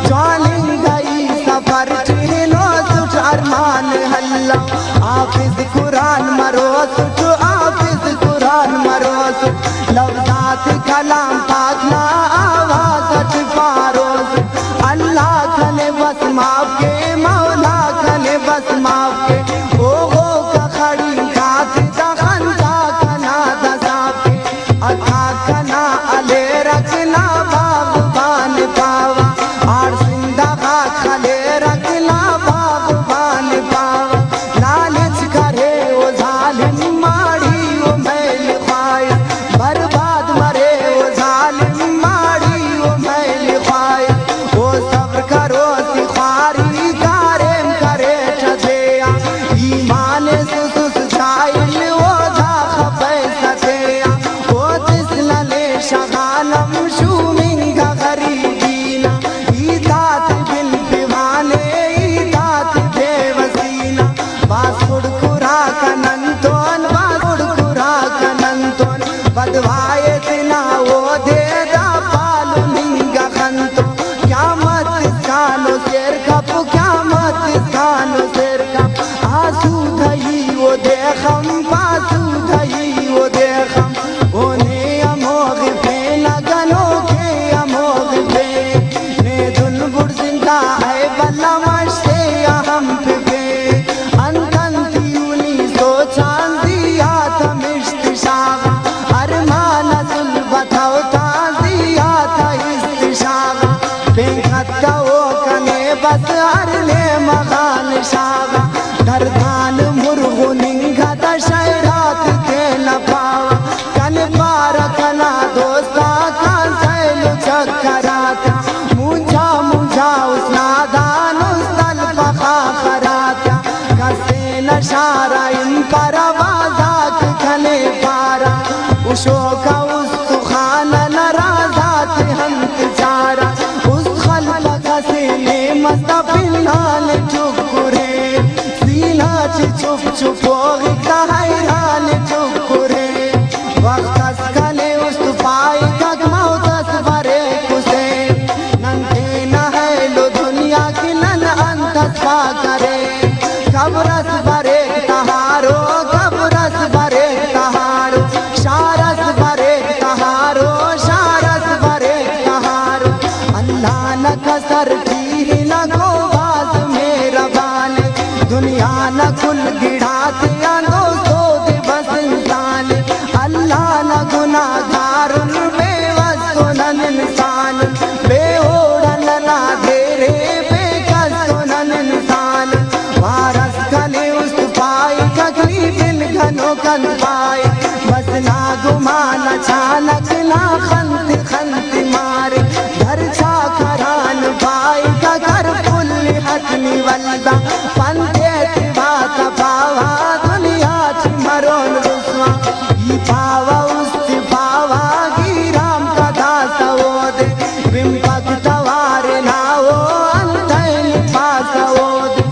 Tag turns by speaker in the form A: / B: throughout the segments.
A: चौलिंग गई सफर चीनो सुठ अरमान हल्ला हाफिज कुरान मरो सुठ हाफिज कुरान मरो सुठ लफ्ज़ात कलाम पाक ना आवाज़ पारो अल्लाह खने बस माफ के मौला खने बस माफ के ओ का खड़ी खात दखन का कना दसाब के अथा कना अले रखना बागबान पावा और जिंदगा खले रखना बागबान पावा लालच करे वो जालिम माड़ी वो मैल खाया बर्बाद मरे वो जालिम माड़ी वो मैल खाया वो सब्र करो सिखारी कारेम करे छजया ईमान सुसुस छाइल वो जा खपे सतेया वो तिसलले शगानम शूमिंगा गरीबीना ईदात बिल पिवाने ईदात बेवसीना बासुड़ कुरा कनंतोन बासुड़ कुरा कनंतोन बदवाए दिना वो दे दा पालू निंगा खंतो क्या मत कानो शेर कप क्या मत कानो शेर कप आंसू धई वो देखम बासू धई वो देखम ओने अमोग पे लगनो के अमोग पे ने दुन बुड़ जिंदा है बल्ला मस्ते हम पे अंतंतियुनी सो चांदिया तमिश्त शागा अरमान सुल बताओ ताजिया था इस्तिशागा बेखत्ता वो कने बस अरले मगान शागा दरदान मुर्गो निंगा दशहरात के न पावा कन पार कना दोस्ता का सैलु चक्कराता मुझा मुझा उस नादान उस तल पखा खराता कसे नशारा इन पर आवाजात खने पारा उशो का उस तुखाना नराजात हंत चारा उस खल्क कसे ने मस्तफिलाल चुकुरे सीना चुप चुप होगी का हैरान चुकुरे वक्त कले उस पाई तक मौतस भरे कुसे नंगे न है लो दुनिया की नन अंतस पा करे कब्रस भरे तहारो कब्रस भरे तहारो शारस भरे तहारो शारस भरे तहारो अल्लाह न कसर की न को बाज मेरा बाले दुनिया न खुल गिढ़ात या दोस्तों दे बस इंसान अल्लाह न गुनाहगार बेवस तो नन इंसान बेओड़न ना धेरे बेकस तो नन इंसान वारस कले उस पाई ककली दिल घनो कन पाए बस ना गुमान अचानक ना खंत खंत मारे घर छा खरान पाई का कर फुल हथनी वल्दा पंते बात पावा दुनिया ची मरोन रुस्वा ई पावा उस पावा गिराम का दास वो दे बिंपक तवारे ना वो अंतैन पास वो दे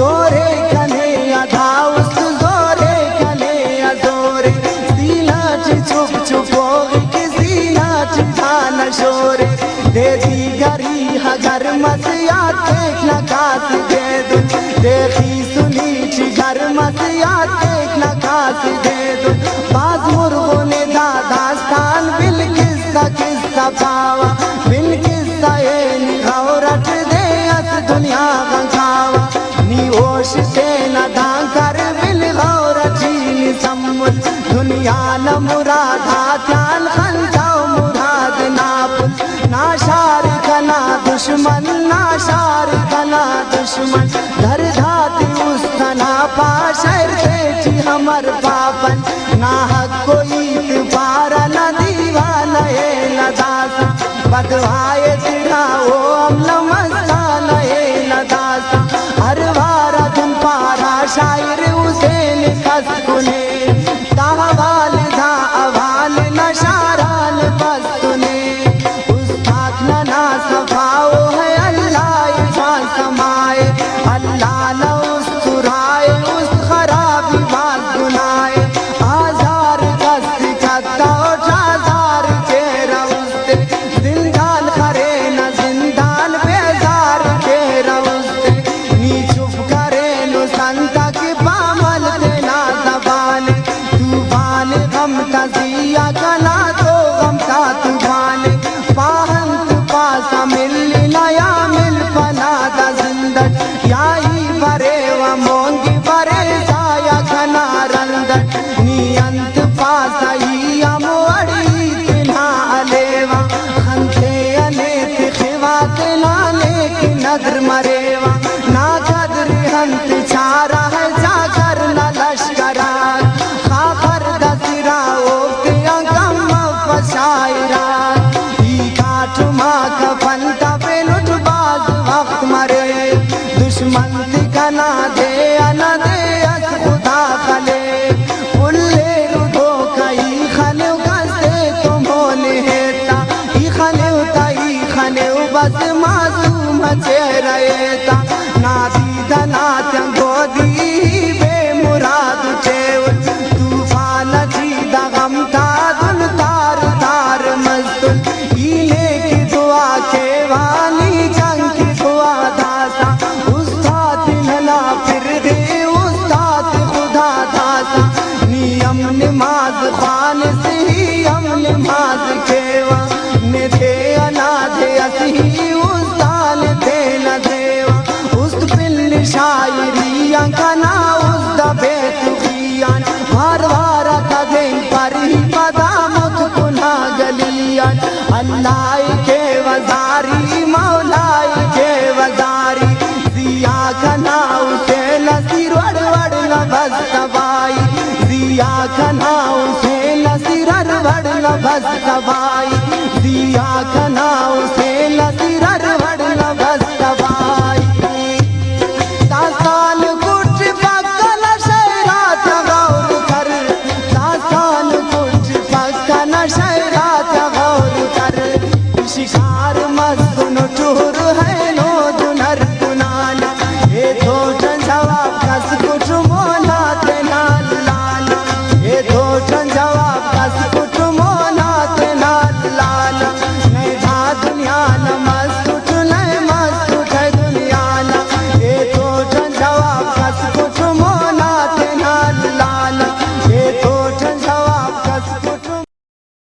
A: जोरे कने अधा उस जोरे कने अजोरे सीना ची चुप चुप होगी किसी ना ची खाना शोरे दे दी गरी हगर मसिया देखना कास दे दो देखी सुनी ची घर मसिया देखना कास दे दो बाज मुर्गों ने दादास्तान बिल किस्सा पावा बिल किस्सा ये निगाह रट दे अस दुनिया गंखावा नी ओश से न धांकर बिल गौर चीनी सम्मुल दुनिया न मुरादा ध्यान खंजाओ मुराद नापुल ना शार कना दुश्मन ना शार कना दुश्मन धर धाती उस तना पाशर बेटी हमर पापन ना हक कोई पारा न दीवाना है न दास बदवाए तेरा वो अमल मस्ता न है न दास हर वारा तुम पारा शायर हुसैन कस कुने दावाल धा अवाल न शारान बस तूने उस पाक ना सफाओ है अल्लाह इफा समाए अल्लाह न उस तुराए उस खराबी बात गुनाए आजार कस्त कत्ता उठाजार के रउस्ते जिंदान करे न जिंदान बेजार खाने की नजर मरेवा ना कदर हंत छारा है जाकर न लश्करा खाकर दसरा ओते गम फसायरा ई काठ मा कफन पे लुट बाज वक्त मरे दुश्मन दिखना दे न दे अस खुदा खले उल्ले रुदो कई खले गस्ते तुम बोले हेता ई खले उताई खले बस मासूम चेहरा